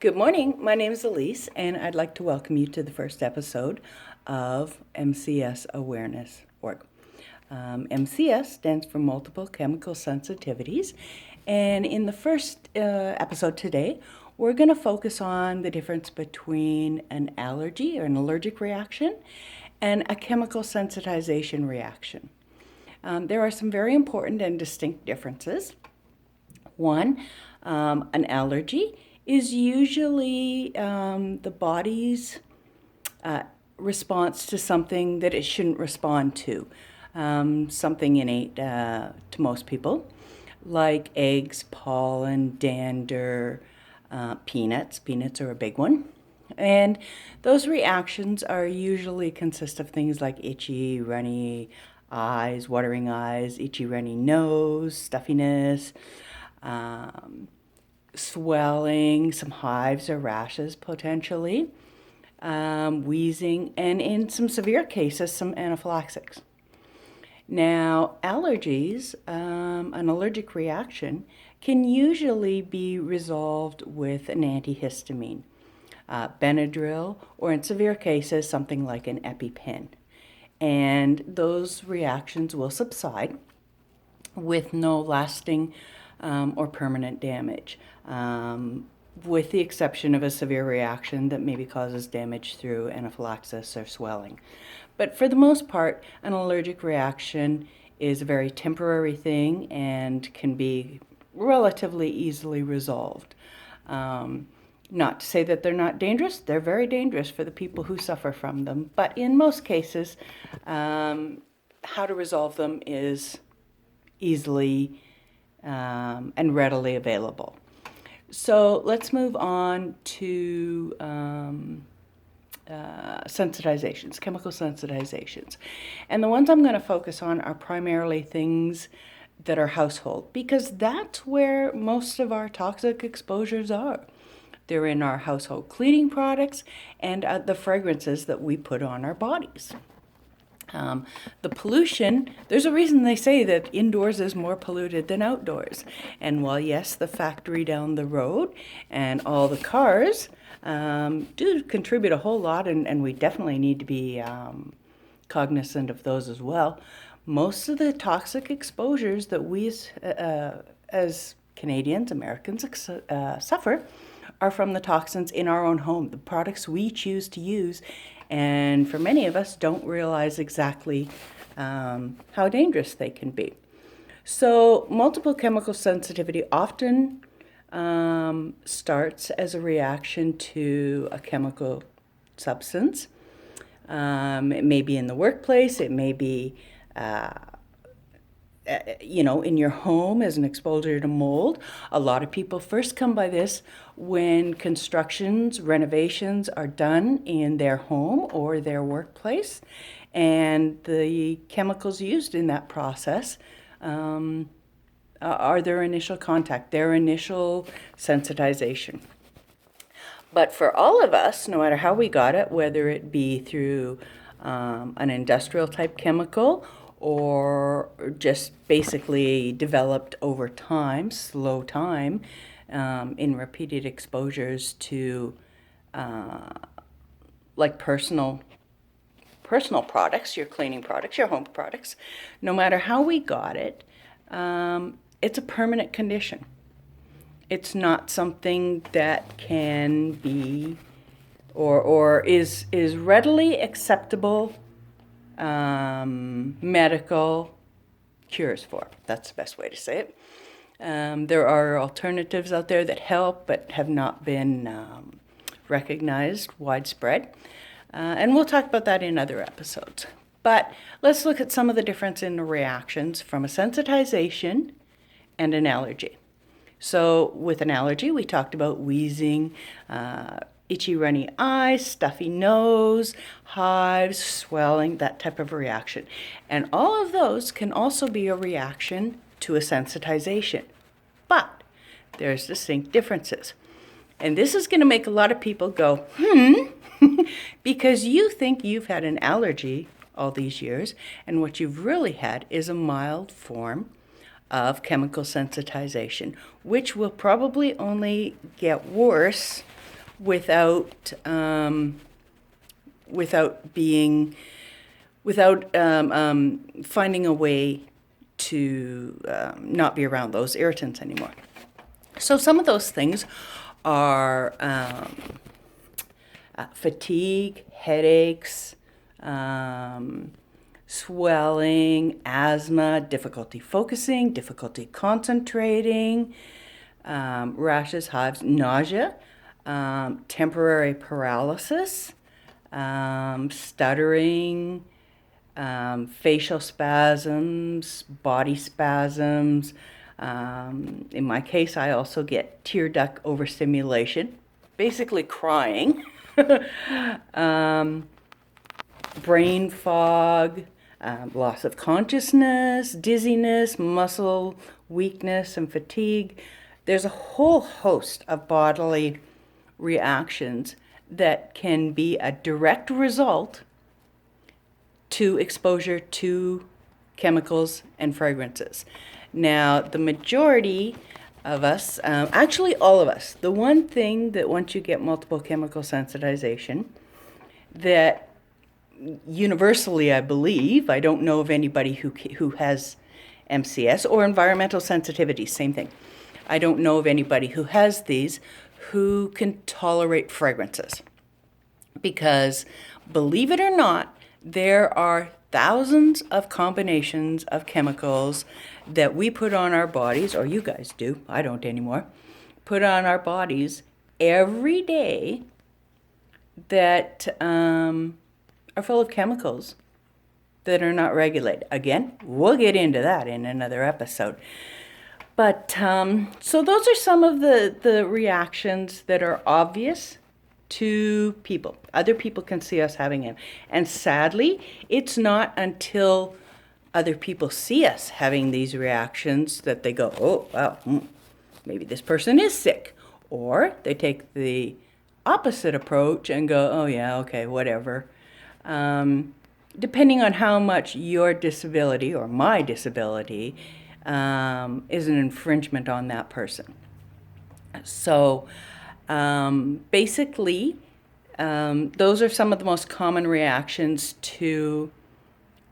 Good morning. My name is Elise, and I'd like to welcome you to the first episode of MCS Awareness Org. MCS stands for Multiple Chemical Sensitivities, and in the first episode today, we're going to focus on the difference between an allergy or an allergic reaction and a chemical sensitization reaction. There are some very important and distinct differences. One, an allergy is usually the body's response to something that it shouldn't respond to, something innate to most people, like eggs, pollen, dander, peanuts. Peanuts are a big one. And those reactions are usually consist of things like itchy, runny eyes, watering eyes, itchy, runny nose, stuffiness, swelling, some hives or rashes potentially, wheezing, and in some severe cases, some anaphylaxis. Now, allergies, an allergic reaction, can usually be resolved with an antihistamine, Benadryl, or in severe cases, something like an EpiPen. And those reactions will subside with no lasting or permanent damage, with the exception of a severe reaction that maybe causes damage through anaphylaxis or swelling. But for the most part, an allergic reaction is a very temporary thing and can be relatively easily resolved. Not to say that they're not dangerous, they're very dangerous for the people who suffer from them, but in most cases, how to resolve them is easily and readily available. So let's move on to sensitizations, chemical sensitizations. And the ones I'm going to focus on are primarily things that are household, because that's where most of our toxic exposures are. They're in our household cleaning products and the fragrances that we put on our bodies. The pollution, there's a reason they say that indoors is more polluted than outdoors. And while, yes, the factory down the road and all the cars do contribute a whole lot, and we definitely need to be cognizant of those as well, most of the toxic exposures that we as Canadians, Americans, suffer are from the toxins in our own home, the products we choose to use, and for many of us don't realize exactly how dangerous they can be. So multiple chemical sensitivity often starts as a reaction to a chemical substance. It may be in the workplace, it may be in your home as an exposure to mold. A lot of people first come by this when constructions, renovations are done in their home or their workplace, and the chemicals used in that process are their initial contact, their initial sensitization. But for all of us, no matter how we got it, whether it be through an industrial type chemical or just basically developed over time, slow time, in repeated exposures to like personal products, your cleaning products, your home products, no matter how we got it, it's a permanent condition. It's not something that can be or is readily acceptable medical cures for. That's the best way to say it. There are alternatives out there that help but have not been recognized widespread. And we'll talk about that in other episodes. But let's look at some of the difference in the reactions from a sensitization and an allergy. So with an allergy, we talked about wheezing, itchy, runny eyes, stuffy nose, hives, swelling, that type of reaction. And all of those can also be a reaction to a sensitization. But there's distinct differences. And this is going to make a lot of people go, because you think you've had an allergy all these years, and what you've really had is a mild form of chemical sensitization, which will probably only get worse without finding a way to not be around those irritants anymore. So some of those things are fatigue, headaches, swelling, asthma, difficulty focusing, difficulty concentrating, rashes, hives, nausea, temporary paralysis, stuttering, facial spasms, body spasms. In my case, I also get tear duct overstimulation, basically crying, brain fog, loss of consciousness, dizziness, muscle weakness, and fatigue. There's a whole host of bodily reactions that can be a direct result to exposure to chemicals and fragrances. Now, the majority of us, actually all of us, the one thing that once you get multiple chemical sensitization, that universally I believe, I don't know of anybody who has MCS or environmental sensitivities, same thing. I don't know of anybody who has these who can tolerate fragrances. Because believe it or not, there are thousands of combinations of chemicals that we put on our bodies, or you guys do, I don't anymore, put on our bodies every day that are full of chemicals that are not regulated. Again, we'll get into that in another episode. But so those are some of the reactions that are obvious to people. Other people can see us having it. And sadly, it's not until other people see us having these reactions that they go, oh, wow, maybe this person is sick. Or they take the opposite approach and go, oh yeah, okay, whatever. Depending on how much your disability or my disability is an infringement on that person. So basically, those are some of the most common reactions to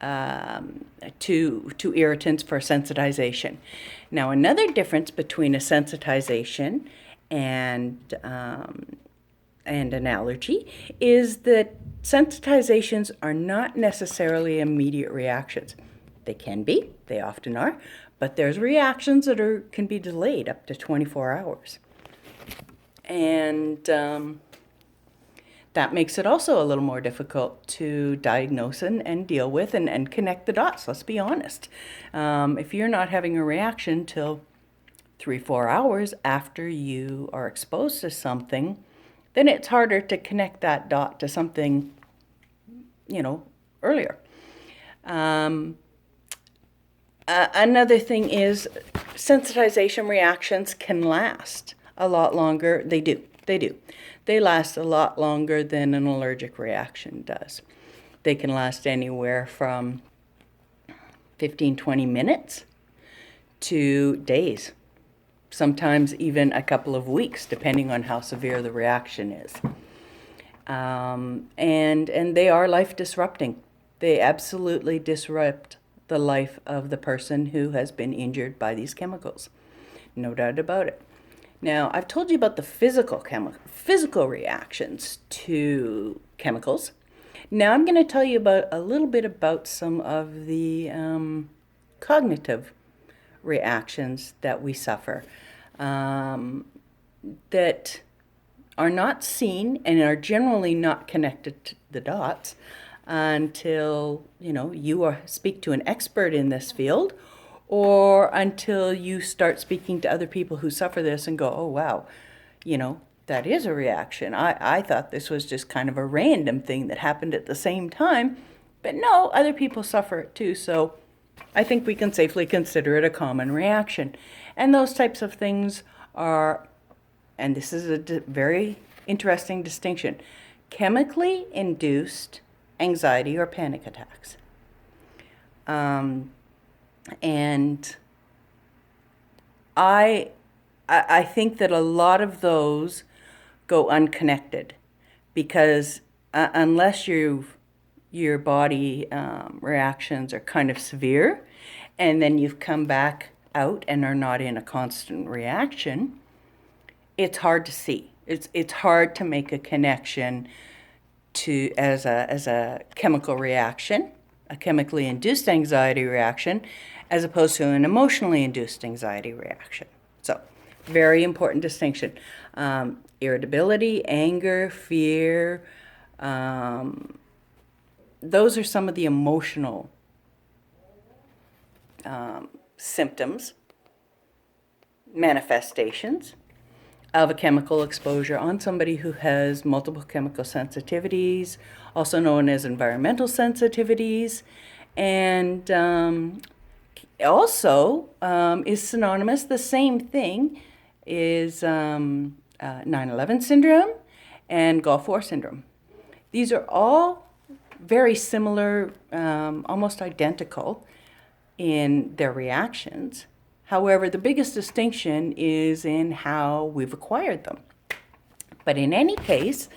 irritants for sensitization. Now, another difference between a sensitization and an allergy is that sensitizations are not necessarily immediate reactions. They can be, they often are, but there's reactions that can be delayed up to 24 hours. And that makes it also a little more difficult to diagnose and deal with and connect the dots, let's be honest. If you're not having a reaction till 3-4 hours after you are exposed to something, then it's harder to connect that dot to something, earlier. Another thing is sensitization reactions can last a lot longer. They do. They last a lot longer than an allergic reaction does. They can last anywhere from 15-20 minutes to days, sometimes even a couple of weeks, depending on how severe the reaction is. And they are life disrupting. They absolutely disrupt the life of the person who has been injured by these chemicals. No doubt about it. Now, I've told you about the physical reactions to chemicals. Now I'm going to tell you a little bit about some of the cognitive reactions that we suffer that are not seen and are generally not connected to the dots until you speak to an expert in this field, or until you start speaking to other people who suffer this and go, oh wow, that is a reaction. I thought this was just kind of a random thing that happened at the same time, but no, other people suffer it too. So I think we can safely consider it a common reaction. And those types of things are, and this is a very interesting distinction, chemically induced anxiety or panic attacks. And I think that a lot of those go unconnected, because unless your body reactions are kind of severe, and then you've come back out and are not in a constant reaction, it's hard to see. It's hard to make a connection to as a chemical reaction, a chemically induced anxiety reaction, as opposed to an emotionally induced anxiety reaction. So, very important distinction. Irritability, anger, fear, those are some of the emotional symptoms, manifestations of a chemical exposure on somebody who has multiple chemical sensitivities, also known as environmental sensitivities, and also is synonymous, the same thing is 9/11 syndrome and Gulf War syndrome. These are all very similar, almost identical in their reactions. However, the biggest distinction is in how we've acquired them. But in any case,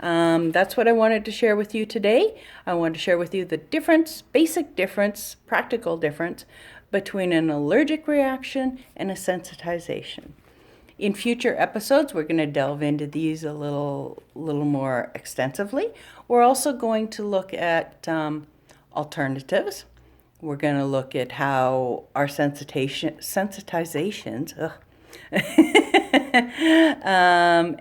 that's what I wanted to share with you today. I wanted to share with you the difference, basic difference, practical difference between an allergic reaction and a sensitization. In future episodes, we're going to delve into these a little more extensively. We're also going to look at alternatives. We're going to look at how our sensitizations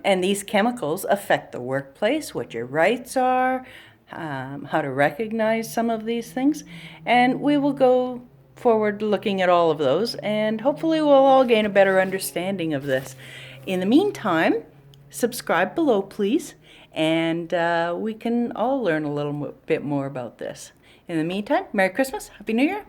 and these chemicals affect the workplace, what your rights are, how to recognize some of these things. And we will go forward looking at all of those, and hopefully we'll all gain a better understanding of this. In the meantime, subscribe below, please, and we can all learn a little bit more about this. In the meantime, Merry Christmas, Happy New Year.